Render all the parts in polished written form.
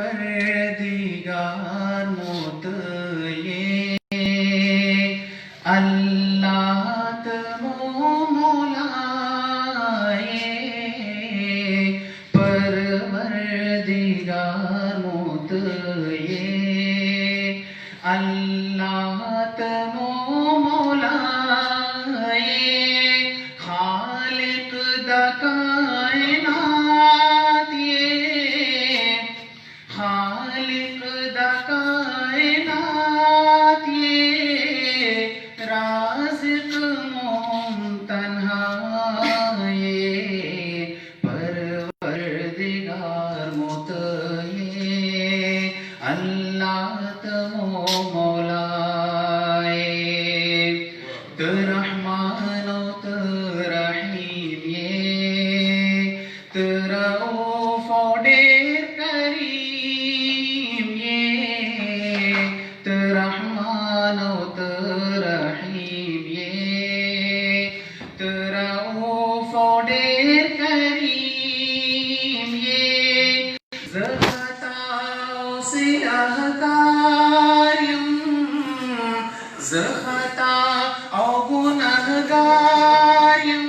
परवरदिगार मोत ये अल्लाह तमो मौलाए परवरदिगार मोत ये अल्लाह तमो मौलाए खालिक दा कायनात ये खालिक दा कायनात ये राज़िक़ मुमतन्हा ये परवरदिगार मोत ये अल्लाह तमो मौलाए रहमान रहीम ये रऊफ डेर करीम ये रहमान रहीम ये रऊफ डेर करीम ये ज़ख़ताओ से अहकारियम ज़ख़ता औ गुनहगारियम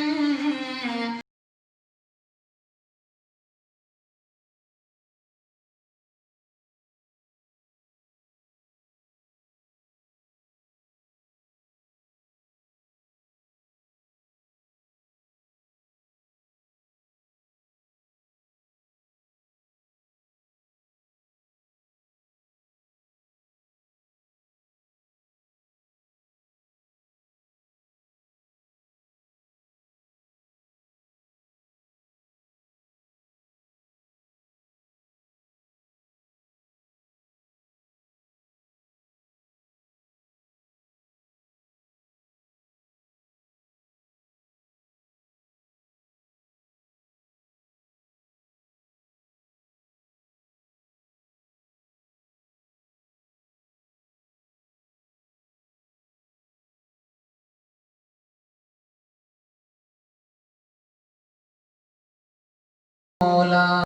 मौलाए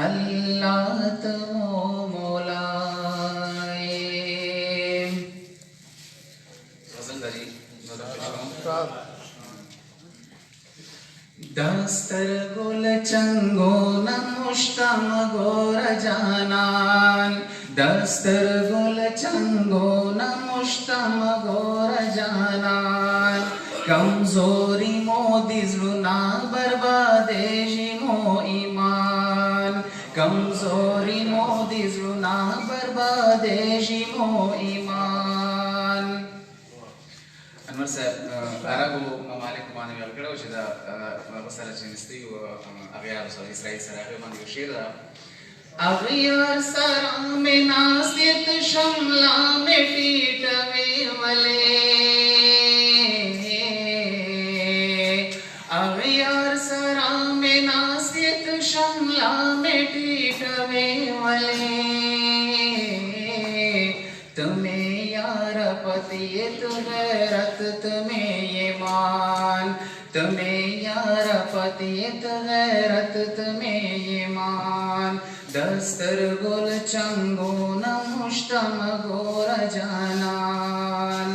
अल्लाह तमो मौलाए दस्तर गुल चंगो न मुश्तम गोर जानान दस्तर गुल चंगो न मुश्तम गोर जानान कमजोरी मोदी जुना बर्बादेशी मो ईमान कमजोरी मोदी जुना बर्बादेशी मो ईमान अनवर साहब अरबो ममालिक माने अलगड़ो छदा वसर चिनस्ती व अगयार सो इसराइल सरागे माने शेर अगयार सरा में नासियत शमला में पीटवे वले अगयार सरा में नासियत शमला में पीटवे वले तुम्हें यार पतियत गैरत तुम्हें ये मान तुम्हें यार पतियत गैरत तुम्हें ये मान दस्तर गुल चंगो न मुश्तम गोर जानान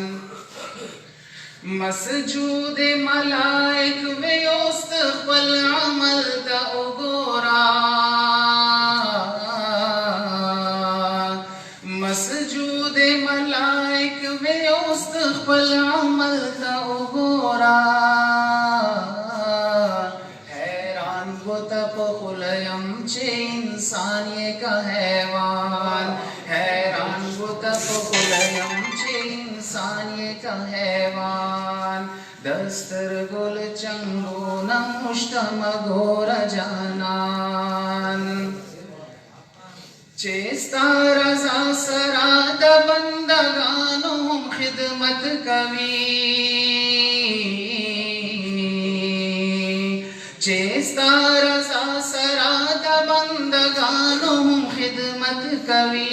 मसजूद मलाइक वे उस्तक़बल अमल ता उगोरा मसजूद मलाइक वे उस्तक़बल अमल ता उगोरा हैरान वो तप खुलयम चे इंसान ये का हैवान हैरान वो तप खुलयम चे इंसान ये का हैवान दस्तर गुल चंगो न मुश्तम गोर जानान चेस्ता रज़ा सराद बंदगानों खिदमत कवी चेस्ता रज़ा सराद बंदगानों खिदमत कवी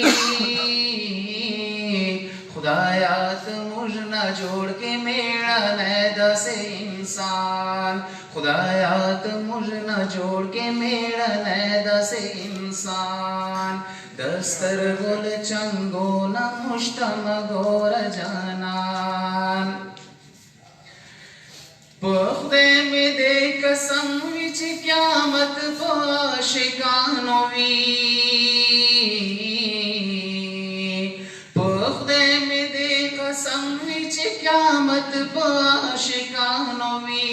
खुदायात मुझ न जोड़ के मेरा नैदा से इंसान खुदा خدایات مجنا جوڑ کے میڑا نیدہ سے انسان دستر گل چنگو نا مشتم گور جانان پخدے میں دے قسم وچ قیامت پاشکانو وی پخدے میں دے قسم وچ قیامت پاشکانو وی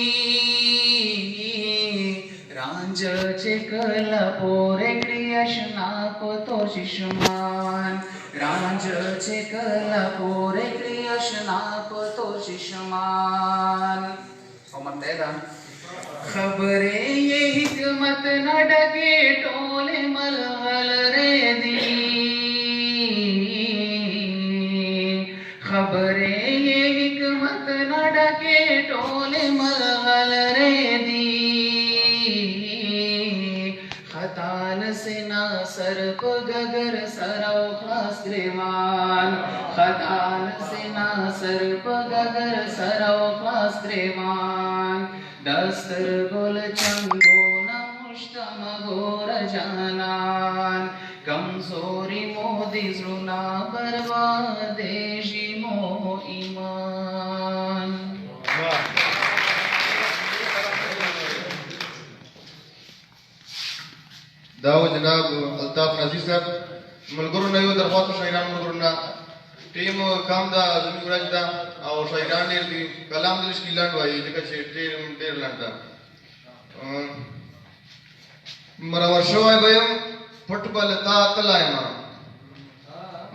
رانج چکلا پورے کریشنا کو تو ششمان رانج چکلا پورے کریشنا کو تو ششمان خبریں یہ حکمت نہ ڈکے ٹولے ملغل رے دی خبریں یہ حکمت نہ ڈکے ٹولے ملغل رے دی خطان سے نہ سر پگگر سرو خلاص گریوان خطان سے نہ سر پگگر سرو خلاص گریوان دستر گل چنگو نہ مشتم گور جانان کمزوری مودی زرنا بربادیشی مو ایمان داو جناب الطاف نازی صاحب ملګرو نه یو درخواست شاعران ملګرو نه ټیم کام دا زموږ ورځ دا او شاعران ډېر دي کلام دلش کې لاند وایي ځکه چې ډېر لاند ده مرور شوی به یم پټ به له تا تللی یمه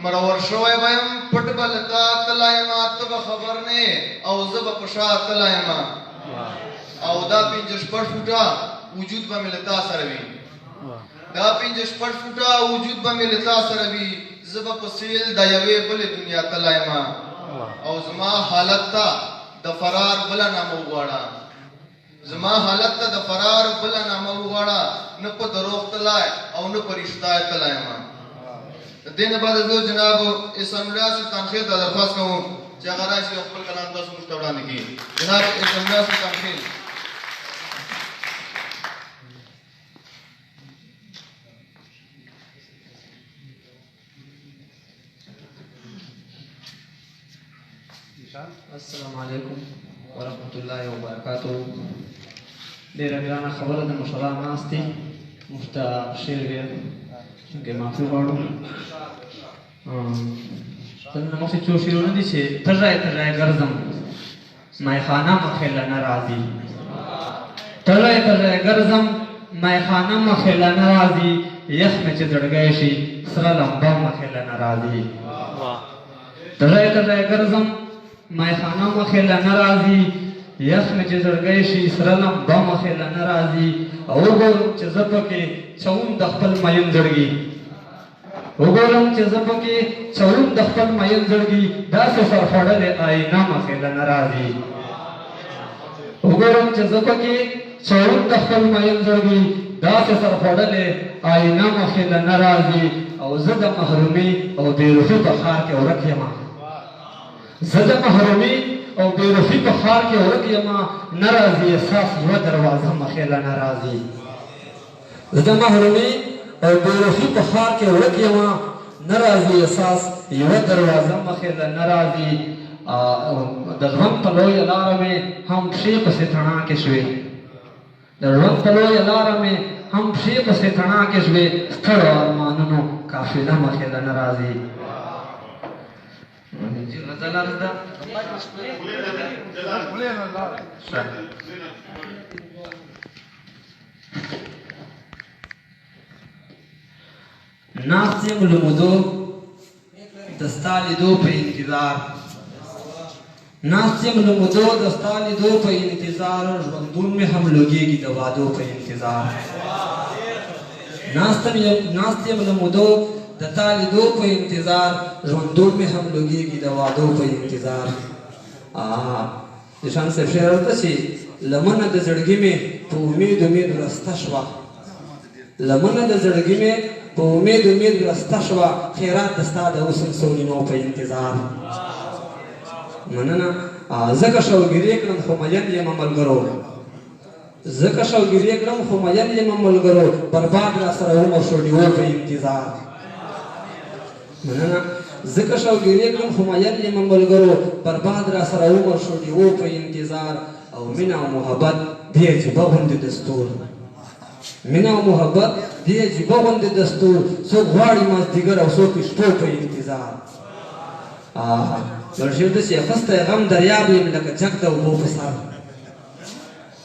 مرور شوی به یم پټ به له تا تللی یمه ته به خبر نه او زه به په شا تللی یمه او دا پنځه شپږ فوټه وجود به مې له تا سره وي دا پنځه شپږ فوټه وجود به مې له تا سره وي زه به په سیل د یوې بلې دنیا تللی یم او زما حالت ته د فرار بله نامه وغواړه زما حالت ته د فرار بله نامه وغواړه نه په دروغ تللی او نه په رښتا تللی یم د دې نه بعد زه جناب احسان الله سلطان خیل ته درخواست کوم چې هغه راشي او خپل کلام تاسو موږ ته وړاندې کړي جناب احسان الله سلطان خیل السلام علیکم ورحمۃ اللہ وبرکاتہ ډیره ګرانه خبره د مشران ناستې مفته شعر ویل چې معافي غواړو دلته مخکې څو شعرونه دي چې تږی تږی ګرځم میخانه مخې له نه راځي تږی تږی ګرځم میخانه مخې له نه راځي یخ مې چې زړګی شي سره لمبه مخې له نه راځي تږی تږی ګرځم میخانه مخې له نه راځي یخ مې چې زړګی شي سره لمبه مخې له نه راځي او وګورم چې زه پکې چوم د خپل مین زړګي وګورم چې زه پکې چوم د خپل مین زړګي داسې سرخوړلې آینه مخې له نه راځي وګورم چې زه پکې چوم د خپل مین زړګي داسې سرخوړلې آینه مخې له نه راځي او زه د محرومي او بېروحي په ښار کې ورک یم زه د محرومي او بېروحي په ښار کې ورک یم نه راځي احساس یوه دروازه مخې له نه راځي زه د محرومي او بېروحي په ښار کې ورک یم نه راځي احساس یوه دروازه مخې له نه راځي د ژوند په لویه لاره مې هم پښې پسې تڼاکې شوې د ژوند په لویه لاره مې هم پښې پسې تڼاکې شوې ستړو ارمانونو قافله مخې له نه راځي ناست یم له مودو د ستا لیدو په انتظار ناست یم له مودو د ستا لیدو په انتظار ژوندون مې هم لګېږي د وادو په انتظار ناست یم له مودو د تا لیدو په انتظار ژوندون مې هم لګېږي د وادو په انتظار نشان صاحب شعر ورته چې لمنه د زړګي مې په امید امید ورسته شوه لمنه د زړګي مې په امید امید ورسته شوه خیرات د ستا د حسن سولینو په انتظار مننه ځکه شوګیرې کړم خو مین یم ملګرو زکه شوګری کړم خو مېن یم ملګرو برباد را سره عمر شو دیو په انتظار مننه زکه شوګری کړم خو مېن یم ملګرو برباد را سره عمر شو دیو په انتظار او مینا او محبت دی چې بغوند دستور مینا او محبت دی چې بغوند دستور سو غواړي ما دیګر او سو پښتو په انتظار ورشي د چې خسته غم دریاب یم لکه جګ د وبو په سر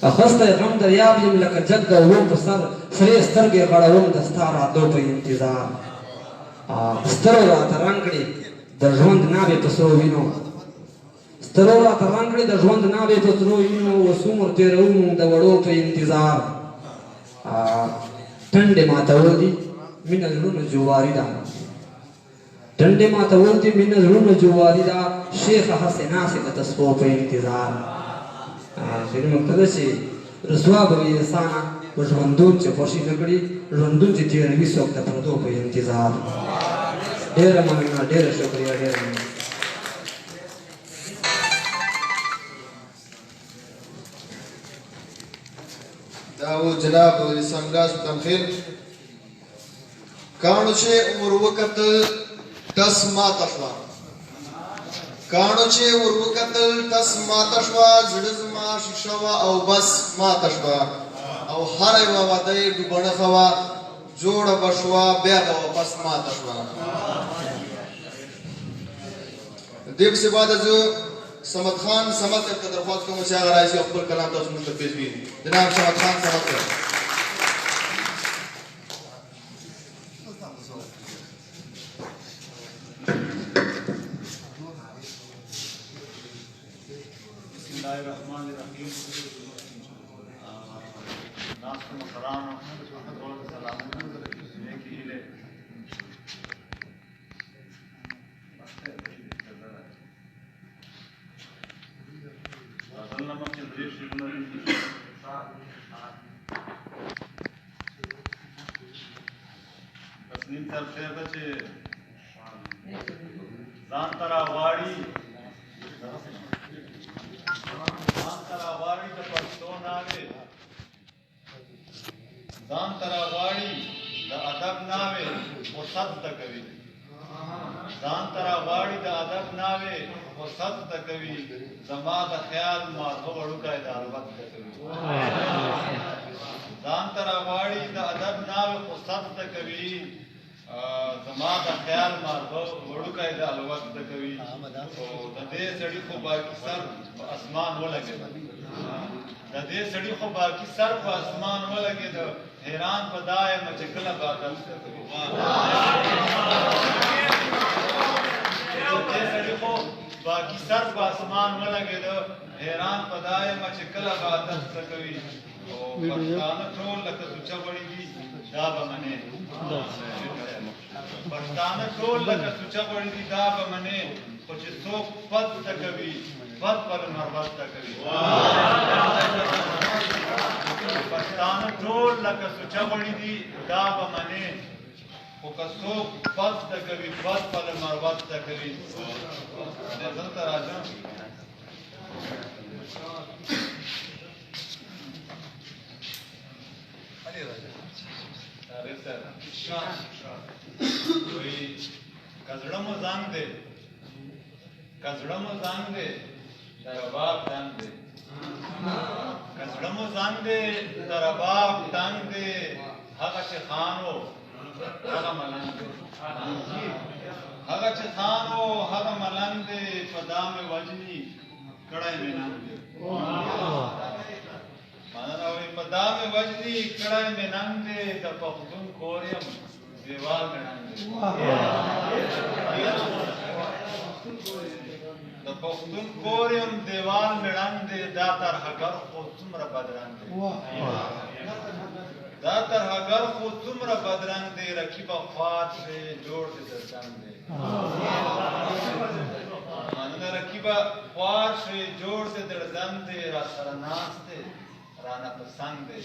اخسته غم دریاب یم لکه جګ د وبو په سر سرې سترګې غړوم د ستاره دو په انتظار سترو را ترنګړي د ژوند نابې په سرو وینو سترو را ترنګړي د ژوند نابې په سرو وینو وسومر تیروم د وړو په انتظار ټنډې ماتول دي مینه زړونو جواري ده ټنډې ماتول دي مینه زړونو جواري ده شیخ حسنا سے د تسبو په انتظار خیر مقتده چې رسوا به وي انسانه په ژوندون چې خوشي نه کړي ژوندون چې تېروي څوک د پردو په انتظار ډېره مننه ډېره شکریه ډېره مننه دا و جناب سنگا سلطان خیل کانو چې عمر وکتل تس ماته شوه کانو چې ور وکتل تس ماته شوه زړه زما شیشه وه او بس ماته شوه او هره یوه واده یې ډوبڼخه وه جوړه به شوه بیا به واپس ماته شوه دې پسې بعد زه صمد خان صمد صاحب ته درخواست کوم چې هغه راشي او خپل کلام تاسو موږ ته پیش کړي جناب صمد خان صمد صاحب Bismillahirrahmanirrahim. Naam Quran और सलाम नेकी ile असल नमक के ब्रीफ शिकना तस्नीम साहब शेर बचे जान तरा वाड़ी वाड़ी द पछतो नावे जान तरा वाड़ी द अदब नावे वो सद तकवी जान तरा वाड़ी द अदब नावे वो सद तकवी जमा द ख्याल मा तो वड़ू का इदार वक्त तकवी जान तरा वाड़ी द अदब नावे वो सद तकवी जमा द ख्याल मा तो वड़ू का इदार वक्त तकवी तो दे सड़ी को बाकी सर आसमान वो लगे د دې سړي خو باقي سر په اسمان ولګېد حیران په دا یم چې کله به عدل زده کوي د دې سړي خو باقي سر په اسمان ولګېد حیران په دا یم چې کله به عدل زده کوي او پښتانه ټول لکه سوچه وړي دي دا به منې پښتانه ټول لکه سوچه وړي دي دا به منې خو چې څوک پد زده کوي بد پر مربت تکوي پښتانه ټول لکه سوچه وړي دي دا به منې خو که څوک بد تکوي بد پر مربت تکوي دلته راځم وایي که زړه مو زنګ دی که زړه مو زنګ دی رباب تنگ دے کزړه مو زنګ دے رباب تنگ دے هغه چې خانو هغه ملنګ دے هغه چې خانو هغه ملنګ دے په دامه وجنی کړای مې ننګ دے معنا وي په دامه وجنی کړای مې ننګ دے د پښتون کوریم دیوال مې ننګ دے د پښتون کوریم دیوال مړنګ دی دا تر هګر خو څومره بدرنګ دی دا تر هګر خو څومره بدرنګ دی رقیب خوات سے جوړ دې درڅنګ دی مانه رقیب خوات سے جوړ دې درځم دی را سره ناس دی رانا پسند دی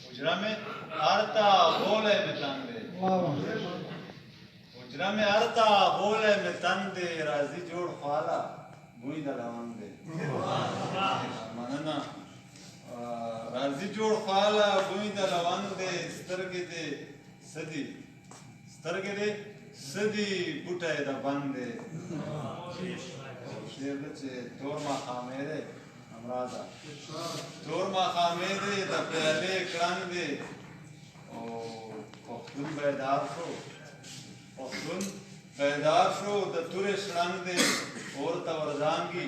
اجرا میں آرتا بولے میں تنگ دی اجرا میں ارتا بولے میں تنگ دے راضی جوڑ خوالا بوی د لونګ دی مننه راځي جوړ خواله بوی د لونګ دی سترګې دې سدي سترګې دې سدي بوټی د بند دی شعر ده چې تور ماښامې دی همراده تور ماښامې دی د پیالې کړنګ دی او پښتون بیدار شو پښتون بیدار شو د تورې شړنګ دی اور ته وردانګي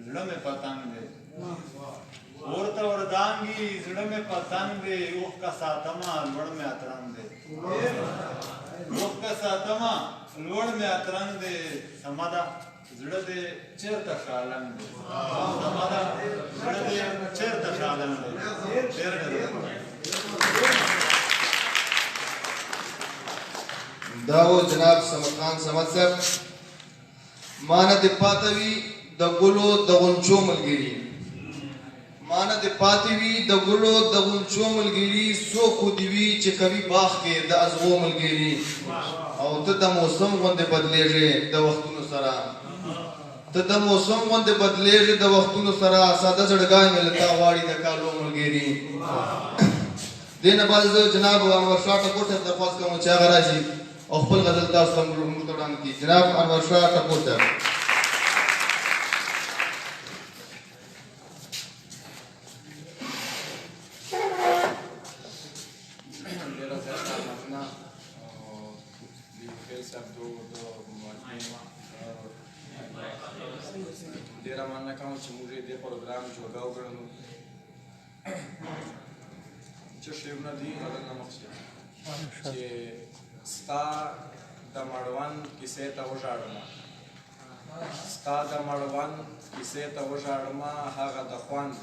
زړه مې پتنګ دی اور ته وردانګي زړه مې پتنګ دی اوښ کا ساتمه لوړ مې اترنګ دی اوښ کا ساتمه لوړ مې اترنګ دی سمه ده زړه دې چېرته شالنګ دی سمه ده زړه دې چېرته شالنګ دی ډېر ډېر داو جناب سمد خان سمد صاحب مانا دے پاتوی دا گلو دا غنچو ملگیری مانا دے پاتوی دا گلو دا غنچو ملگیری سو خودوی چه کبھی باخ کے دا ازغو ملگیری او تا دا موسم غنده بدلے جے دا وقتونو سرا تا دا موسم غنده بدلے جے دا وقتونو سرا سادہ زڑگائی ملتا واری دا کالو ملگیری دین باز جناب انور شاہ ٹکوٹ ہے درخواست کا مچا غرا جی او خپل غزل تاسو ته مرتبان کی جناب انور شاه ټکور صاحب ډیره مننه کوم چې موږ دې پروګرام جوړ کړو چې شیرونه دي غزل نه مخشي چې ستا د مړوند کیسې ته وژاړم ستا د مړوند کیسې ته وژاړم هغه د خوند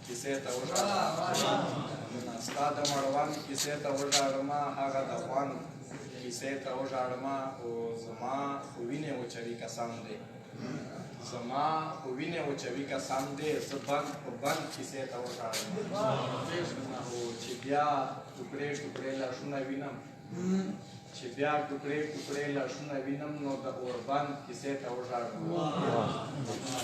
کیسې ته وژاړم ستا د مړوند کیسې ته وژاړم هغه د خوند کیسې ته وژاړم او زما خو وینې وچوي کسان دی زما خو وینې وچوي کسان دی زه بند په بند کیسې ته وژاړم او چې بیا ټوکړې ټوکړې لاسونه وینم چې بیا ټوکړې ټوکړې لاسونه وینم نو د اوربند کیسې ته وژاړم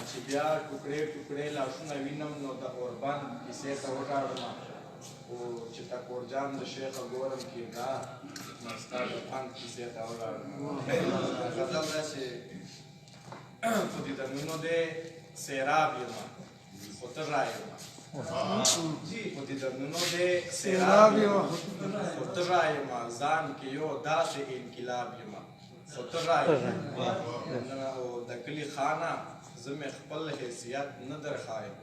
چې بیا ټوکړې ټوکړې لاسونه وینم نو د اوربند کیسې ته وژاړم او چې ټکور جان د شیخ ګورم کیردار نو ستا د پند کیسې ته وژاړم غزل ده چې په دیدنونو دې سیراب یم خو ته رایم په دیدنونو دې سیراب یم خو ته رایم ځان کې یو داسې انقلاب یم خو ته رایم او د کلي خانه زه مې خپل حیثیت نه درښایم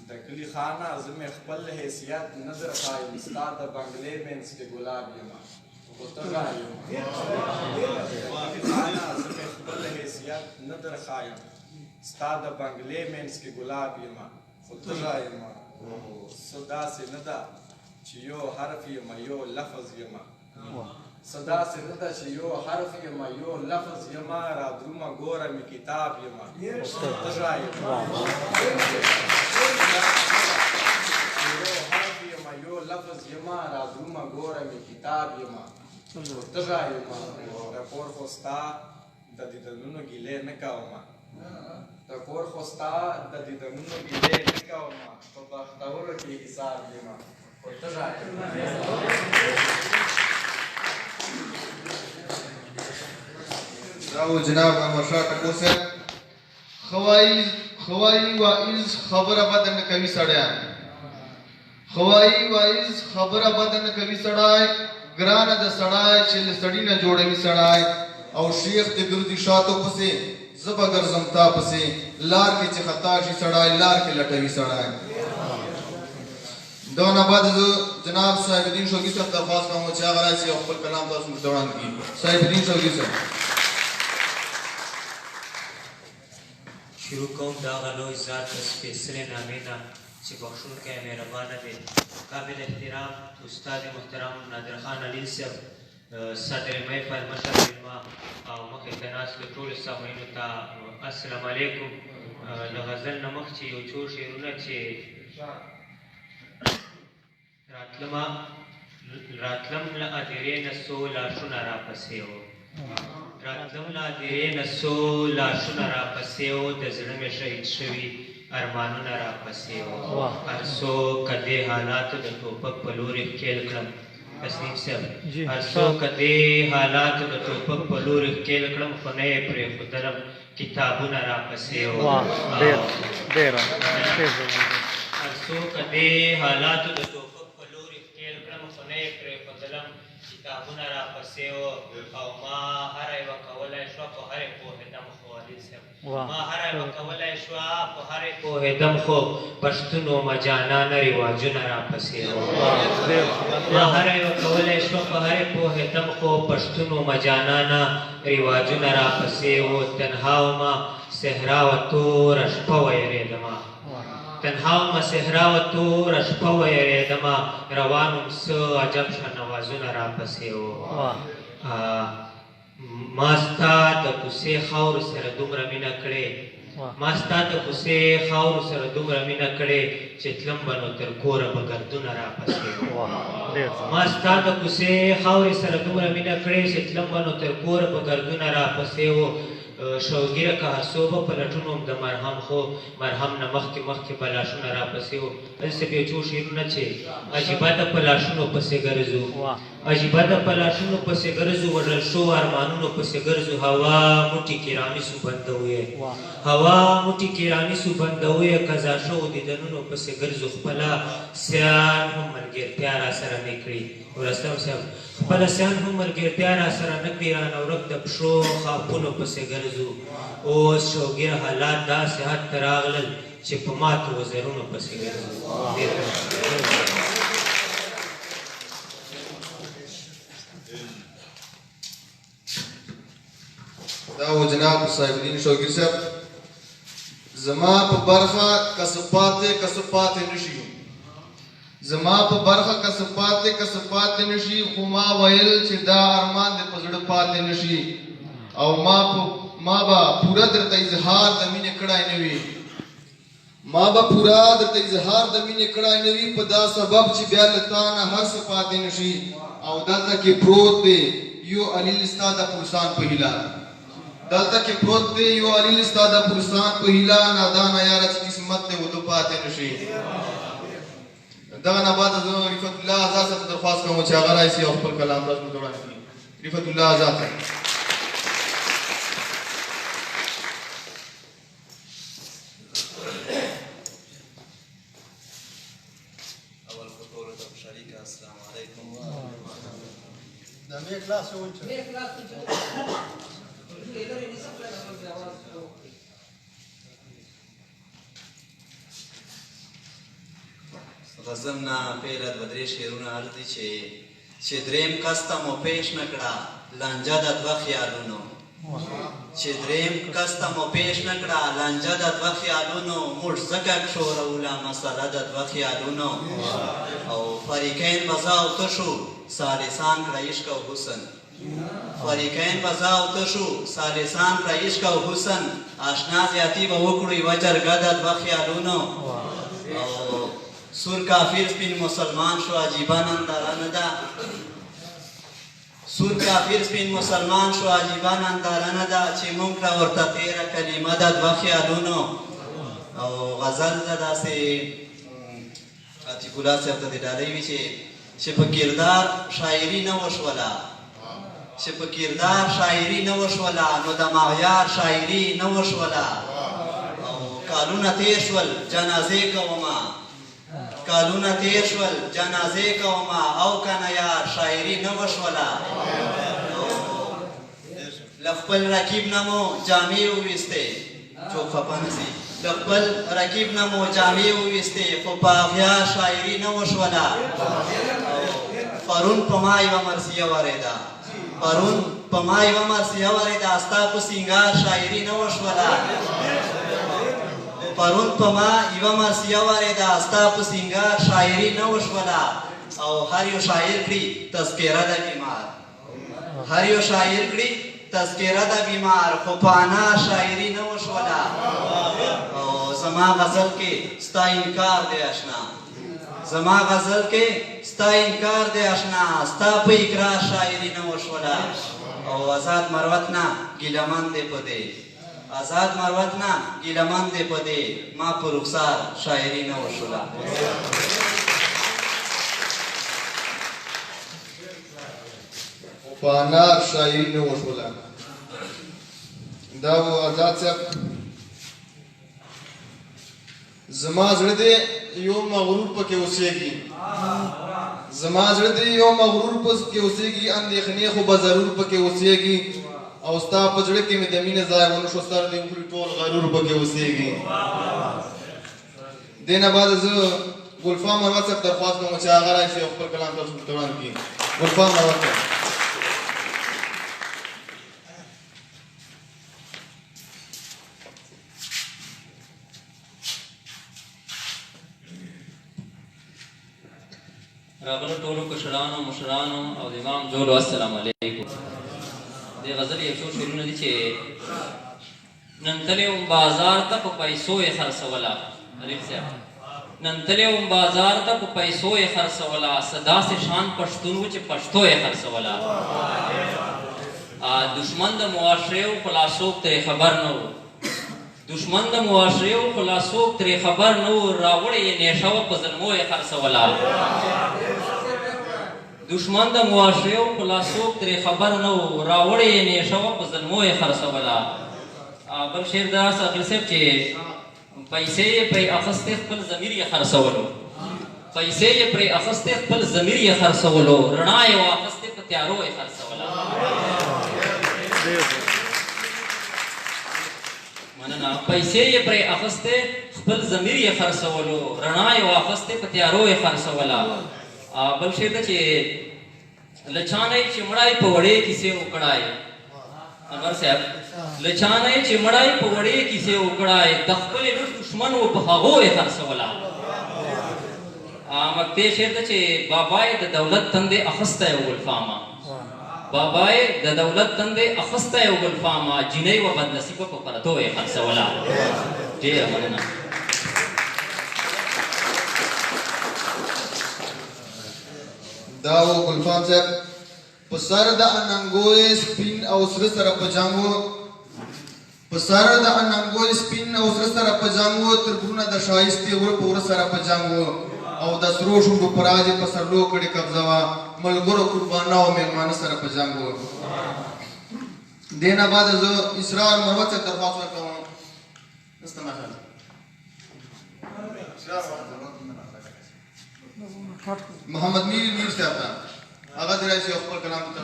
د کلي خانه زه مې خپل حیثیت نه درښایم ستا د بنګلې منځ کې ګلاب یم خو ته رایم د کلي خانه زه مې خپل حیثیت نه درښایم ستا د بنګلې منځ کې ګلاب یم خو ته رایم څه داسې نه ده چې یو حرف یم یو لفظ یم څه داسې نه ده چې یو حرف یم یو لفظ یم را درومه ګوره مې کتاب یم خو ته رایم یو حرف یم یو لفظ یم را درومه ګوره مې کتاب یم خو ته رایم د کور خو ستا د دیدنونو ګیلې نه کوم د کور خو ستا د دیدنونو ګیلې نه کوم په بختورو کې حساب یم خو ته رایم داو جناب انور شاه ټکور صاحب خوائی وائز خبر بدن کوي سړیا خوائی وائز خبر بدن کوي سړای ګران د سړای چې سړی نه جوړوي سړای او شیخ دې ګرځي شاتو پسې زبا ګرځم تا پسې لار کې چې خطا شي سړای لار کې لټوي سړای دونه بعد جناب صاحب الدین شوقی صاحب درخواست کوم چې هغه راشي او خپل کلام تاسو مستوان کړي صاحب الدین شوقی صاحب شروع کوم دا غلوی ذات سپیڅلې نامې نه چې بخښونکی مهربانه دی قابل احترام استاد محترم نادر خان علي صاحب صدر محفل مشر علما او مخې ته ناستو ټولو سامعینو ته السلام علیکم له غزل نه مخکې یو څو شعرونه چې راتلم له ادیرې نه څو لاشونه راپسې وو راتلم لا دیرې نه څو لاشونه راپسې و د زړه مې شهید شوي ارمانونه راپسې و هر څو که دې حالاتو د ټوپک په لورې ښکېل کړم تسلیم صاحب هر څو که دې حالاتو د ټوپک په لورې ښکېل کړم خو نه یې پرېښودلم کتابونه راپسې و هر څو که دې حالاتو د ټوپک په لورې ښکېل کړم خو نه یې پرېښودلم کتابونه راپسې و او ما هره یوه کولی شوه په هرې پوهېدم خو علي صاحب ما هره یوه کولی شوه په هرې پوهېدم خو پښتون و مجانانه رواجونه راپسې و ما هره یوه کولی شوه په هرې پوهېدم خو پښتون و مجانانه رواجونه راپسې و تنها ومه صحرا و توره شپه ویرېدمه تنها ومه صحرا و توره شپه ویرېدمه روان وم څه عجب شه نوازونه راپسې و ما ستا د کوڅې خاورو سره دومره مینه کړې ما ستا د کوڅې خاورو سره دومره مینه کړې چې تلم به نو تر کوره به ګردونه راپسې و ما ستا د کوڅې خاورې سره دومره مینه کړې چې تلم به نو تر کوره به ګردونه راپسې و شوګیره که هر څو به پلټون وم د مرهم خو مرهم نه مخکې مخکې به لاشونه راپسې و داسې بې څو شعرونه چې عجیبه ده په لاشونو پسې ګرځو عجیبه ده په لاشونو پسې ګرځو وژل شوو ارمانونو پسې ګرځو هوا موټي کې رانیسو بندوو یې هوا موټي کې رانیسو بندوو یې قضا شوو دیدنونو پسې ګرځو خپله سیان هم ملګرتیا راسره نه کړي ورستم صاحب خپله سیان هم ملګرتیا راسره نه کړي رانه ورک د پښو خاپونو پسې ګرځو اوس شوګیره حالات داسې حد ته راغلل چې په ماتو وزرونو پسې ګرځو دا و جناب صاحب الدین شوګیر صاحب زما په برخه کسبات نشي زما په برخه کسبات نشي خو ما ویل چې دا ارمان دې په زړه پاتې نشي او ما به پوره درته اظهار د مینې کړی نه وي ما به پوره درته اظهار د مینې کړی نه وي په دا سبب چې بیا له تا نه هر څه پاتې نشي او دلته کې پروت دی یو علیل ستا د پرسان په هیله دلته کې پروت دی یو علیل ستا د پرسان په هیله نادانه یاره چې قسمت دی ورته پاتې نشي دغه نه بعد زه رفعت الله آزاد څخه درخواست کوم چې هغه راشي او خپل کلام راز موږ وړاندې کړي رفعت الله آزاد اول په ټولو ته خوشحالي که السلام علیکم غزم نه پیله دوه درې شعرونه هر دي چې دریم کس ته مو پیش نه کړه لانجه د دوه خیالونو چې دریم کس ته مو پیش نه کړه لانجه د دوه خیالونو موږ ځکه ښوروله مسله د دوه خیالونو او فریقین به زه او ته شو ثالثان کړه عشق او حسن فریقین به زه او ته شو ثالثان کړه عشق او حسن اشنا زیاتي به وکړو یوه جرګه د دوه خیالونو او سور کافر سپین مسلمان شو عجیبه ننداره نه ده سور کافر سپین مسلمان شو عجیبه ننداره نه ده چې موږ کړه ورته تېره کلمه د دوه خیالونو او غزل ده داسې عتیق الله صاحب ته دې ډالۍ وي چې په کردار شاعري نه وشوله چې په کردار شاعري نه وشوله نو د معیار شاعري نه وشوله او کالونه تېر شول جنازې کومه کالونه تیر شول جنازې کومه او کنه یار شاعري نه وشوله له خپل رقیب نه مو جامې وویستې څوک خفه نه سي له خپل رقیب نه مو جامې وویستې خو په اغیا شاعري نه وشوله پرون په ما یوه مرثیه ورېده پرون په ما یوه مرثیه ورېده ستا په سینګار شاعري نه وشوله پرون په ما یوه مرثیه ورېده ستا په سینګار شاعري نه وشوله او هر یو شاعر کړي تذکره د بیمار هر یو شاعر کړي تذکره د بیمار خو په انا شاعري نه وشوله او زما غزل کې ستا انکار دی اشنا زما غزل کې ستا انکار دی اشنا ستا په اقرار شاعري نه وشوله او آزاد مروت نه ګیلهمن دی په دې آزاد مروت نه ګیلهمن دی په دې ما په رخسار شاعري نه وشوله په انار شاعري نه وشوله دا و آزاد صاحب زما زړه دی یو مغرور پکې اوسېږي زما زړه دی یو مغرور پکې اوسېږي اندېښنې خو به ضرور پکې اوسېږي او ستا په زړه کې مې د مینې ځای ونه شو سر دې وخوري ټول غرور پکې اوسېږي دې نه بعد زه ګلفام مروت صاحب درخواست کوم چې هغه راشي او خپل کلام تاسو ته وړاندې کړي ګلفام مروت صاحب راغلو ټولو کشرانو مشرانو او د امام جوړو السلام علیکم د غزل یو څو شعرونه دي چې نن تللی وم بازار ته په پیسو یې خرڅوله غریب صاحب نن تللی وم بازار ته په پیسو یې خرڅوله څه داسې شان پښتون و چې پښتو یې خرڅوله دشمن د معاشرې و خو لا څوک ترې خبر نه و دشمن د معاشرې و خو لا څوک ترې خبر نه و راوړې یې نیشه وه په ظلمو یې خرڅوله دشمن د معاشرې و خو لا څوک ترې خبر نه و راوړې یې نیشه وه په ظلمو یې خرڅوله بل شعر دا ساقل صاحب چې پیسې یې پرې اخیستې خپل ضمیر یې خرڅولو پیسې یې پرې اخیستې خپل ضمیر یې خرڅولو رڼا یې واخیستې په تیارو یې خرڅوله مننه پیسې یې پرې اخیستې خپل ضمیر یې خرڅولو رڼا یې واخیستې په تیارو یې خرڅوله بل شعر ده چې له چانه یې چې مړی په وړې کیسې وکړای انور صاحب له چانه یې چې مړی په وړې کیسې وکړای د خپلې لور دشمن و په هغو یې خرڅوله مکتې شعر ده چې بابا یې د دولت تندې اخیستی و ګلفامه بابا یې د دولت تندې اخیستی و ګلفامه جینۍ و بدنصیبه په پرتو یې خرڅوله ډېره مننه دا و ګلفام صاحب په سر د اننګوی سپین او سره سره په جنګو په سر د اننګوی سپین او سره سره په جنګو تر ګونه د شایستې ور په ور سره په جنګو او د سرو شونډو په راځي په سرلو کړي قبضه وه ملګرو قربانه او میلمانه سره په جنګو دې نه بعد زه اسرار مروت صاحب درخواست ورکوم استمع محمد میر صاحب ته هغه دې راشي او خپل کلام ته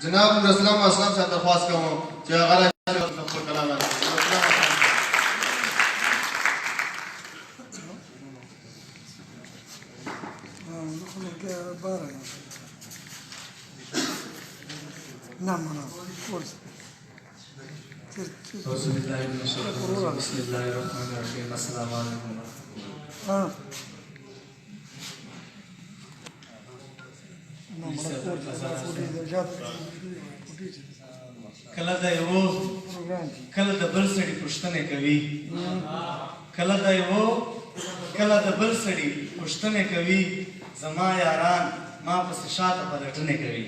جناب نور اسلام اسلام صاحب درخواست کوم چې هغه راشي او خپل کلام بسم الله الرحمن الرحيم السلام عليكم کله د یو کله د بل سړي پوښتنه کوي کله د یو کله د بل سړي پوښتنه کوي زما یاران ما پسې شاته پلټنه کوي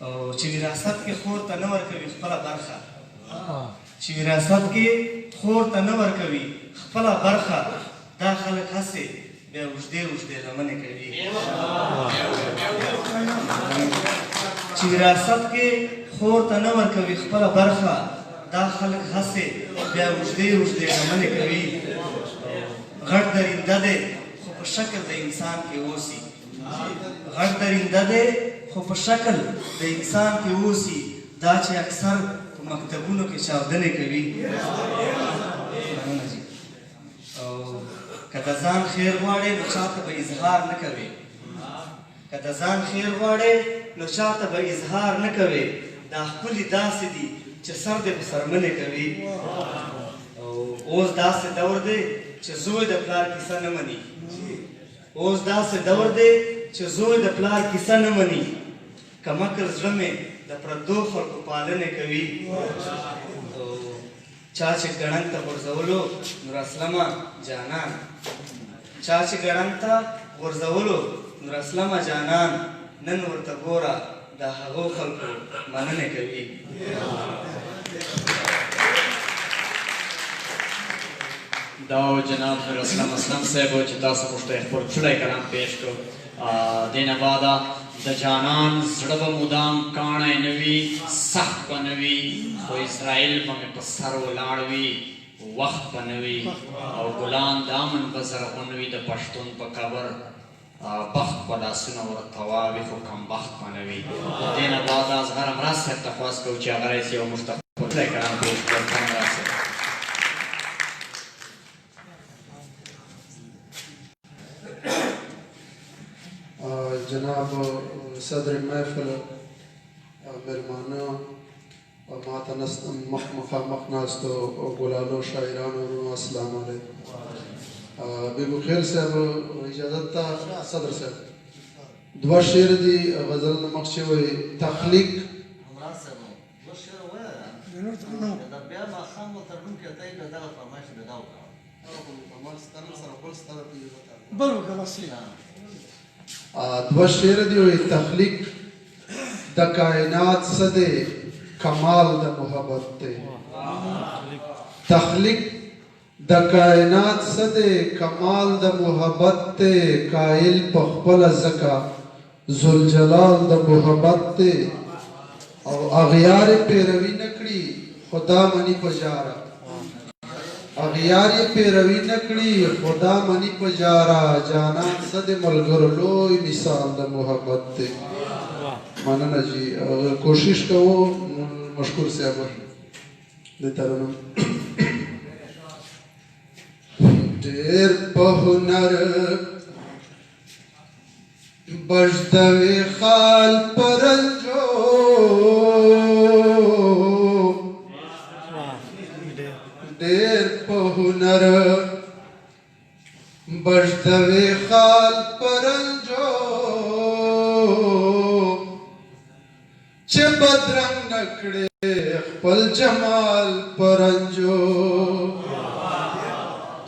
او چې وراثت کې خور ته نه ورکوي خپله برخه چې وراثت کې خور ته نه ورکوي خپله برخه دا خلک هسې بیا اوږدې اوږدې لمنې کوي چې وراثت کې خور ته نه ورکوي خپله برخه دا خلک هسې بیا اوږدې اوږدې لمنې کوي غټ درنده دی خو په شکل د انسان کې اوسي غټ درنده دی خو په شکل د انسان کې اوسي دا چې اکثر په مکتبونو کې چاودنې کوي او که د ځان خیر غواړې نو چاته به اظهار نه کوې که د ځان خیر غواړې نو چاته به اظهار نه کوې دا ښکلي داسې دي چې سر دې په سرمنې کوي او اوس داسې دور دی چې زوی د پلار کیسه نه مني اوس داسې دور دی چې زوی د پلار کیسه نه مني کمکر زړه مې د پردو خلکو پالنې کوي چا چې ګړنګ ته غورځولو نور اسلمه جانان چا چې ګړنګ ته غورځولو نور اسلمه جانان نن ورته ګوره د هغو خلکو مننې کوي دا جناب اسلام صاحب چې تاسو موږ ته خپل ټولی کلام پیش کړو دې نه بعده د جانان زړه به مدام کاڼی نه وي سخت به نه وي خو اسرائیل به مې په سر ولاړ وي وخت به نه وي او ګلان د امن به زرغون وي د پښتون په قبر بخت په لاسونه ورته واوي خو کمبخت به نه وي دې نه بعده اصغر امراض صاحب ته خواست کوو چې هغه رئیس یو موږ ته خپل ټولی کلام پیش کړو امراض صاحب جناب صدر محفل مهرمانه ماته مخامخ ناستو ګلالو شاعرانو ورونو السلام علیکم بیبو خیر صاحب اجازت ته صدر صاحب دوه شعر دي غزل نه مخ چې وایي تخلیق دوه شعر دي وایي تخلیق د کائنات څه دی کمال د محبت دی تخلیق د کائنات څه دی کمال د محبت دی قائل په خپله ځکه ذوالجلال د محبت دی او اغیار یې پیروي نه کړي خدا مني په جاره اغیار یې پیروي نه کړي خدا مني په جاره جانان څه د ملګرو لوی مثال د محبت دی مننه جی کوشش کوو مشکور صاحب د ترنم ډېر په هنر بجدوي خال پرنجو ډېر په هنر بجدوي خال پرنجو چې بدرنګ نکړې خپل جمال پرنجو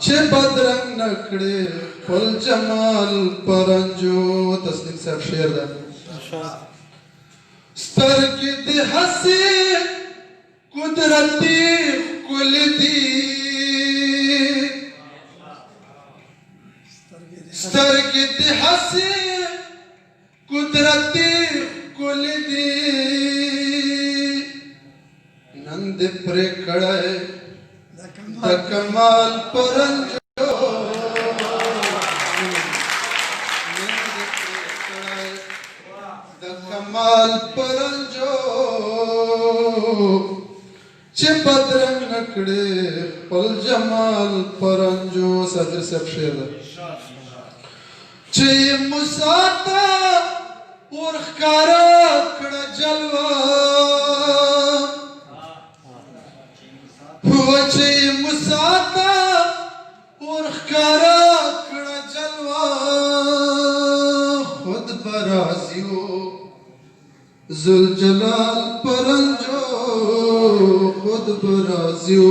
چې بدرنګ نکړې خپل جمال پرنجو تسلیم صاحب شعر ده سترګې دې هسې قدرتي ښکلې دي سترګې دې هسې قدرتي ښکلې دي نن دې پرې کړی د کمال پرنجو د کمال پرنجو چې بدرنګ نکړې خپل جمال پرنجو صدر صاحب شعر ده چې مساته ورښکاره کړه جلوه چې مساته ورښکاره کړه جلوه خود به راضي و ذوالجلال پرنجو خود به راضي و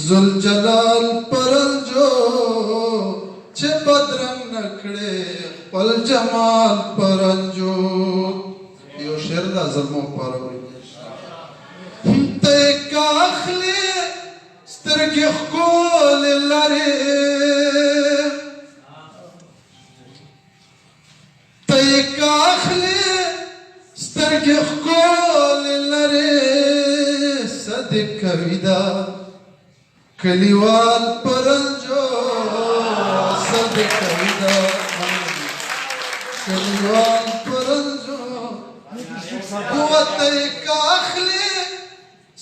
ذوالجلال پرنجو چې بدرنګ نکړې خپل جمال پرنجو یو شعر دا زلمو پاروي ته کاخلې سترګې ښکلې لرې ته کاخلې سترګې ښکلې لرې څه دې کوي دا کلیوال پرنجو څه دې کوي دا کلیوال پرنجو ته کاخلې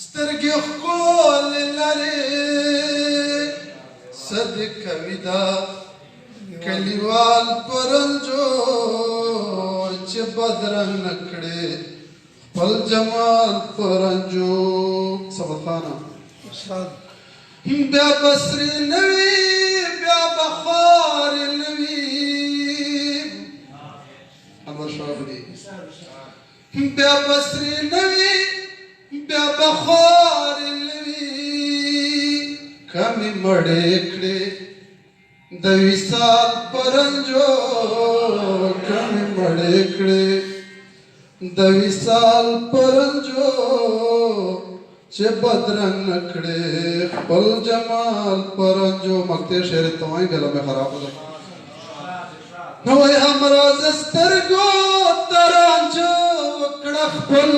سترګې ښکلې لرې څه دې کوي دا کلیوال پرنجو چې بدرنګ نکړې خپل جمال پرنجو صبر خانه بیا بسرې نه وي بیا بخار نه وي انور شاهبدي بیا بسرې نه وي بیا بخار نه وي کمی مړې کړې د وصال پرنجو کمی مړې کړې د وصال پرنجو چې بدرنګ کړې خپل جمال پرنجو مکته شعر توای غلا مې خراب ده نو همراز سترګو ترنجو وکړه خپل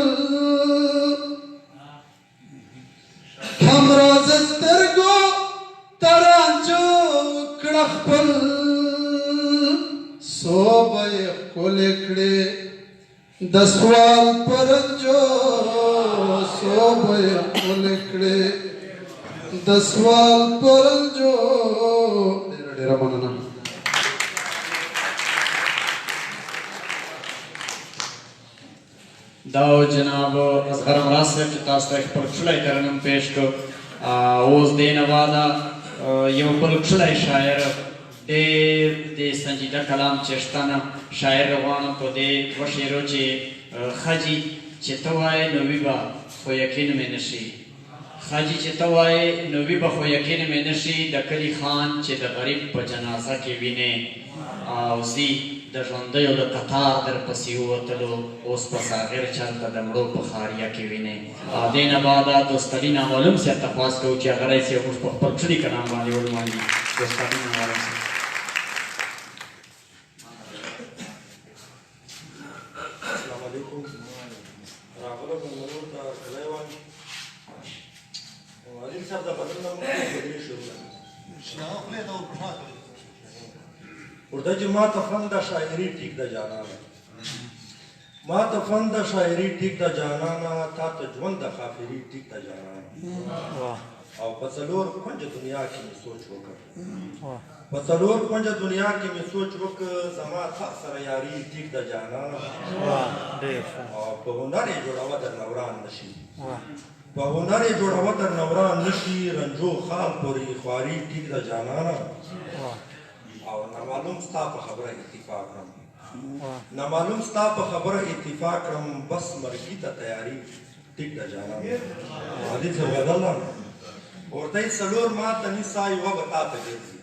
همراز سترګو ترنجو وکړه خپل صوبه یې ښکلې کړې د سوال پرنجو صوبه یې ښکلې کړې د سوال پرنجو ډېره ډېره مننه دا جناب اصغر امراض صاحب چې تاسو ته خپل کښلی ترنم پیش کړ اوس دې نه بعده یو بل کښلی شاعر ډېر د سنجیده کلام چشتانه شاعر غواړم په دې دوه شعرو چې ښځي چې ته وایې نو وي به خو یقین مې نه شي ښځي چې ته وایې نو وي به خو یقین مې نه شي د کلي خان چې د غریب په جنازه کې وینې او زی د ژوندیو د قطار در پسې ووتلو اوس په ساغر چرته د مړو په خاریه کې وینې او دې نه بعده دوستالي نامعلوم صاحب ته خواست کوو چې هغه رئیس موږ په خپل کلي کلام باندې ولمانځي دوستالي نامعلوم صاحب السلام علیکم راغله مونږ ته کله وایي عادل صاحب دا بدل نه مونږ ته شروع شنو خپل دا ورپښه ورته چې ما ته فن د شاعري ټیک د جانانه ما ته فن د شاعري ټیک د جانانه تا ته ژوند د خافري ټیک د جانانه او په څلور کونجه دنیا کې مې سوچ وکړ په څلور کونجه دنیا کې مې سوچ وکړ زما تا سره یاري ټیک د جانانه او په هنر یې جوړوه در نوران نشي په هنر یې جوړوه در نوران نشي رنجو خال پورې خواري ټیک د جانانه او نامعلوم ستا په خبره اتفاق کړم نامعلوم ستا په خبره اتفاق کړم بس مرګي ته تیاری ټیک ده جانانه حدیث بدل ورته څلور ما ته نیسا یوه به تا ته ګرځي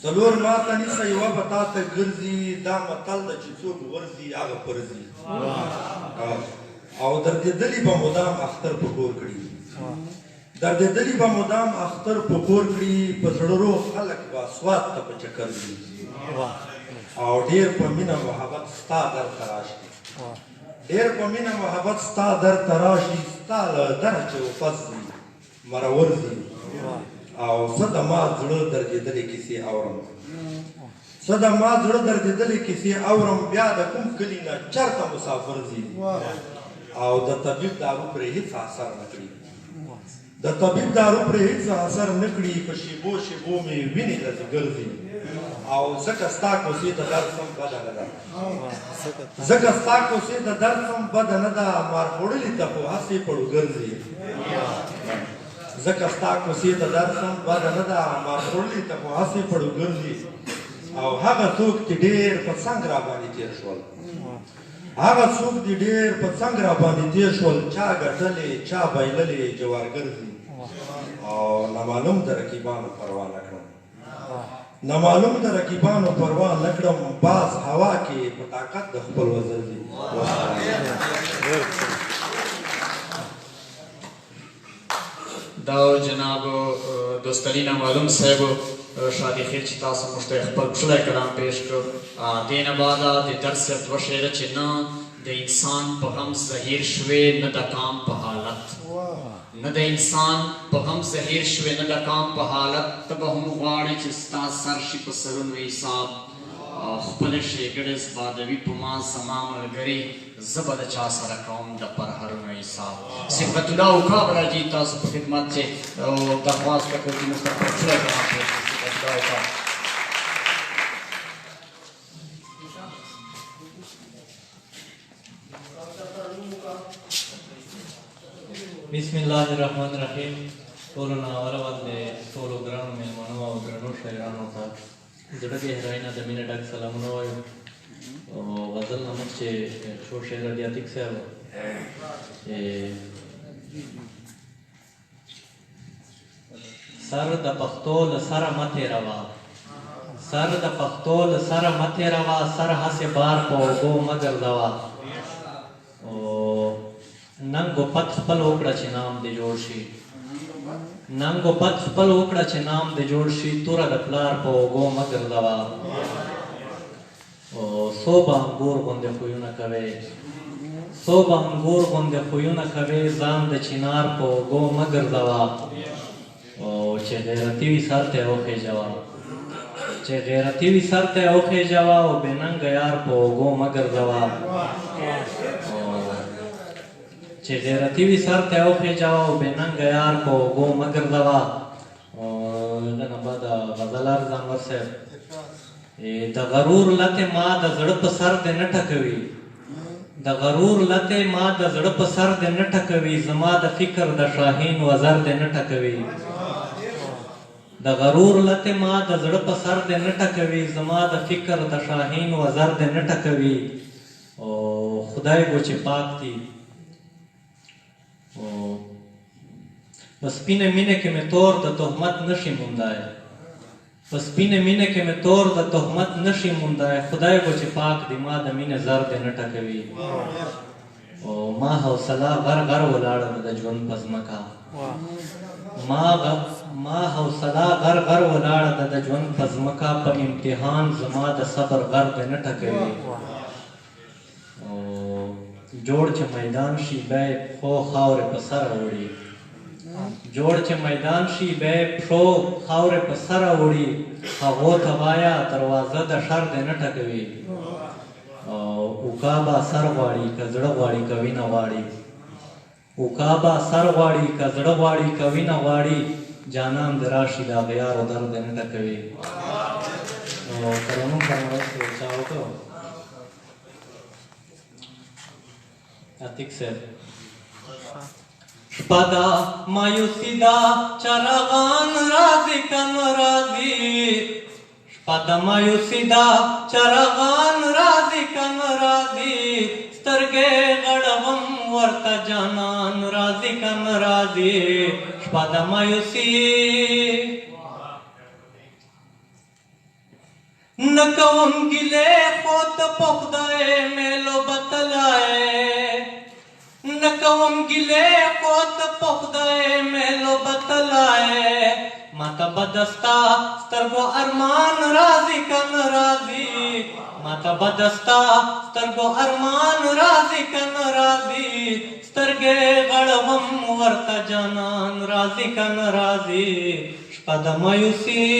څلور ما ته نیسا یوه به تا ته ګرځي دا متل ده چې څوک ورځي هغه پرځي او دردېدلي به مدام اختر په کور کړي دردېدلي به مدام اختر په کور کړي په زړه روغ خلک به سوات ته په چکر ځي او ډېر په مینه محبت ستا درته راشي ډېر په مینه محبت ستا درته راشي ستا له دره چې وفس ځي مرور ځي او څه د ما زړه دردېدلې کیسې اورم څه د ما زړه دردېدلې کیسې اورم بیا د کوم کلي نه چېرته مسافر ځي او د طبیب دارو پرې هېڅ اثر نه کړي د طبیب دارو پرې هېڅ اثر نه کړي په شیبو شیبو مې وینې لږ ګرځي او ځکه ستا کوڅې ته درځم بده نه ده ځکه ستا کوڅې ته درځم بده نه ده مار خوړلي ته خو هسې پړو ګرځي ځکه ستا کوڅې ته درځم بده نه ده مار خوړلي ته خو هسې پړو ګرځي او هغه څوک چې ډېر په څنګ را باندې تېر شول هغه څوک چې ډېر په څنګ را باندې تېر شول چا ګټلې چا بایللې جوارګر دي او نامعلوم د رقیبانو پروا نه کړم نامعلوم د رقیبانو پروا نه کړم باز هوا کې په طاقت د خپل وزر دي دا جناب دوستالي نامعلوم صاحب شادي خیر چې تاسو موږ ته خپل کښلی کلام پیش کړ دې نه بعده د درس صرف دوه شعره چې نه د انسان په غم زهیر شوې نه د کام په حالت نه د انسان په غم زهیر شوې نه د کام په حالت ته به هم غواړې چې ستا سر شي په سرونو حساب خپلې ښېګړې زبادوي په ما زما ملګري زه به د چا سره کوم د پرهرونو حساب صفت الله عقاب راځي تاسو په خدمت کې درخواست وکړو چې موږ ته خپل کښلی کلام پیش کړي صفت الله عقاب بسم الله الرحمن الرحیم ټولو ناوره باندې ټولو ګرانو مېلمنو او درنو شاعرانو ته زړه ګهرای نه د مینې ډک سلامونه وایو او غزل نه مخکې څو شعر دي عتیق صاحب چې سر د پښتو له سره مته روا سر د پښتو له سره مته روا سر هسه بار په اوبو مگر دوا او ننګو پت خپل وکړه چې نام دې جوړ شي ننګو پت خپل وکړه چې نام دې جوړ شي توره د پلار په اوبو مگر دوا او صوبه انګور غوندې خویونه کوي صوبه انګور غوندې خویونه کوي ځان د چنار په اوبو مگر دوا او چې غیرتي وي سر ته وخېژوه چې غیرتي وي سر ته وخېژوه او بې ننګه یار په اوږو مه ګرځوه چې غیرتي وي سر ته وخېژوه او بې ننګه یار په اوږو مه ګرځوه دغه بعد غزل ارزانور صاحب د غرور لتې ما د زړه په سر دې نه ټکوي د غرور لتې ما د زړه په سر دې نه ټکوي زما د فکر د شاهین وزر دې نه ټکوي د غرور لته ما د زړه په سر دې نه ټکوي زما د فکر د شاهین وزر دې نه ټکوي او خدای کو چې پاک دي او بس پینه مینه کې مې تور د تهمت نشي موندای بس پینه مینه کې مې تور د تهمت نشي موندای خدای کو چې پاک دي ما د مینه زر دې نه ټکوي او ما حوصله غر غر ولاړه د ژوند پزمکا ما حوصله غر غر ولاړه د ژوند پزمکا په امتحان زما د صبر غر دې نه ټکوي او جوړ چې میدان شي بیا پښو خاورې په سر وړي جوړ چې میدان شي بیا پښو خاورې په سر وړي هغو ته وایه دروازه د شر دې نه ټکوي اوکابا سر غواړي که زړه غواړي که وینه غواړي اوکابا سر غواړي که زړه غواړي که وینه غواړي جانان د راشي د غیارو درد نه ټکوي او ترنم فرمایش چا وکړو عتیق صاحب شپه دا مایوسي دا چراغان راځي کم راځي شپه دا مایوسي دا چراغان راځي کم راځي سترګې غړوم ورته جانان راځي کم راځي شپه دا مایوسي نکوم ګیلې خو ته په خدای میلو بتلای نکوم ګیلې خو ته په خدای میلو بتلای ماته بدستا سترګو ارمان راځي کم راځي ماته بدستا سترګو ارمان راځي کم راځي سترګې غړوم ورته جانان راځي کم راځي شپه د مایوسي